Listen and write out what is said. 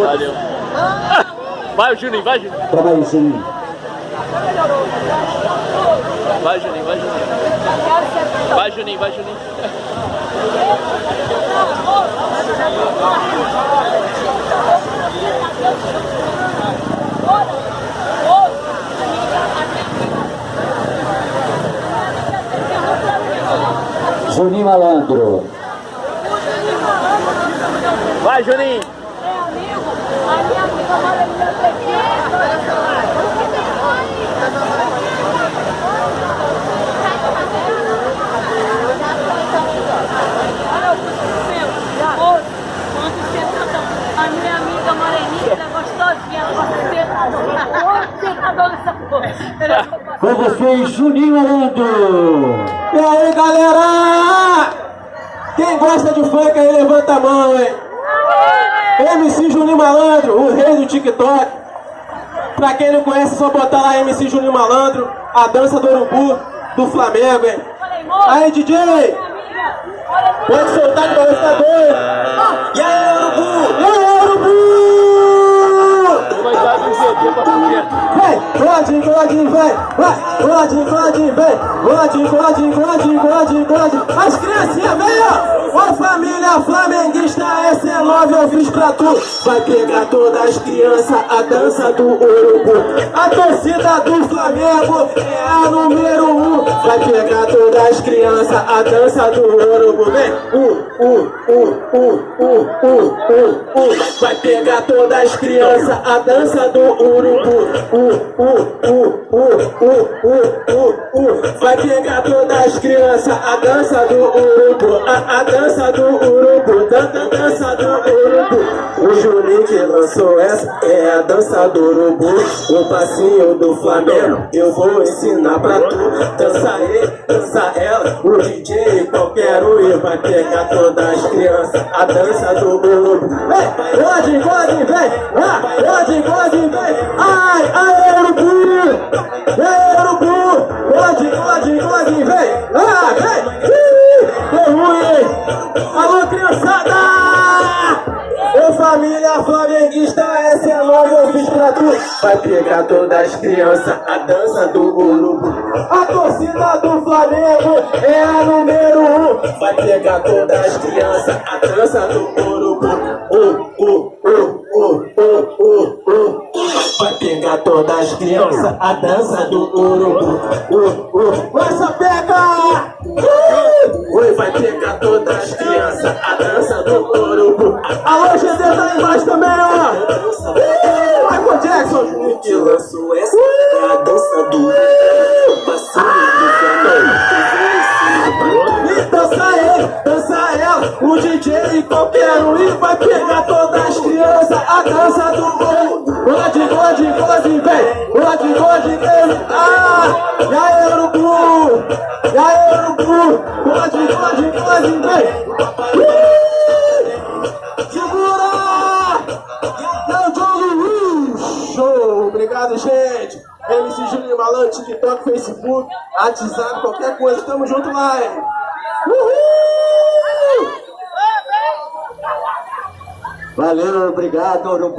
Valeu. Vai, Juninho, vai, Juninho. Trabalho, Juninho. Vai, Juninho, vai, Juninho. Vai, Juninho, vai, Juninho. Juninho Malandro. Vai, Juninho. A minha amiga mora ali no A minha amiga moreninha, ela é gostosinha, ela gosta de sentador nessa porra. Com vocês, Juninho Malandro. E aí, galera? Quem gosta de funk aí, levanta a mão, hein? MC Juninho Malandro, o rei do TikTok. Pra quem não conhece, é só botar lá MC Juninho Malandro, a dança do urubu do Flamengo, hein? Aí, DJ! Pode soltar que vai ficar doido! E aí, urubu! E aí, urubu! Vai dar um CD pra comer. Vem, coladinho, coladinho, vem! Vai, coladinho, coladinho, vem! Coladinho, coladinho, coladinho, coladinho, coladinho! As criancinhas, vem, ó! Ô família flamenguista, essa é nova, eu fiz pra tu. Vai pegar todas as crianças, a dança do urubu. A torcida do Flamengo é a número 1. Vai pegar todas as crianças, a dança do urubu. Vem, Vai pegar todas as crianças, a dança do urubu. Vai pegar todas as crianças, a dança do urubu. A dança do urubu, dança do urubu. O Juninho que lançou essa é a dança do urubu. O passinho do Flamengo eu vou ensinar pra tu. Dança ele, dança ela, o DJ qualquer um. E vai pegar todas as crianças, a dança do urubu. Vem, coladinho, coladinho, vem. Coladinho, coladinho, vem. Ai, ai, urubu. Vem, urubu. Coladinho, coladinho, coladinho, vem. Vem. Tô ruim, hein? Alô, criançada! Ô família flamenguista, essa é nova, eu fiz pra tu. Vai pegar todas as crianças, a dança do urubu. A torcida do Flamengo é a número 1. Vai pegar todas as crianças, a dança do urubu. Vai pegar todas as crianças, a dança do urubu. Vai sapeca! Oi, vai pegar todas as crianças, a dança do urubu. Alô, GD tá lá embaixo também, ó. Michael Jackson, Juninho que lançou essa é a dança do passinho do Flamengo. E dança ele, dança ela, o DJ e qualquer um. E vai pegar todas as crianças, a dança do urubu. Coladinho, coladinho, coladinho, vem. Coladinho, coladinho, vem. E aí, urubu. E aí, urubu. Coladinho, coladinho, coladinho, vem. Segura! É o John Luiz. Show! Obrigado, gente. MC Juninho Malandro, TikTok, Facebook, WhatsApp, qualquer coisa. Tamo junto lá, hein? Uhul! Valeu, obrigado, urubu.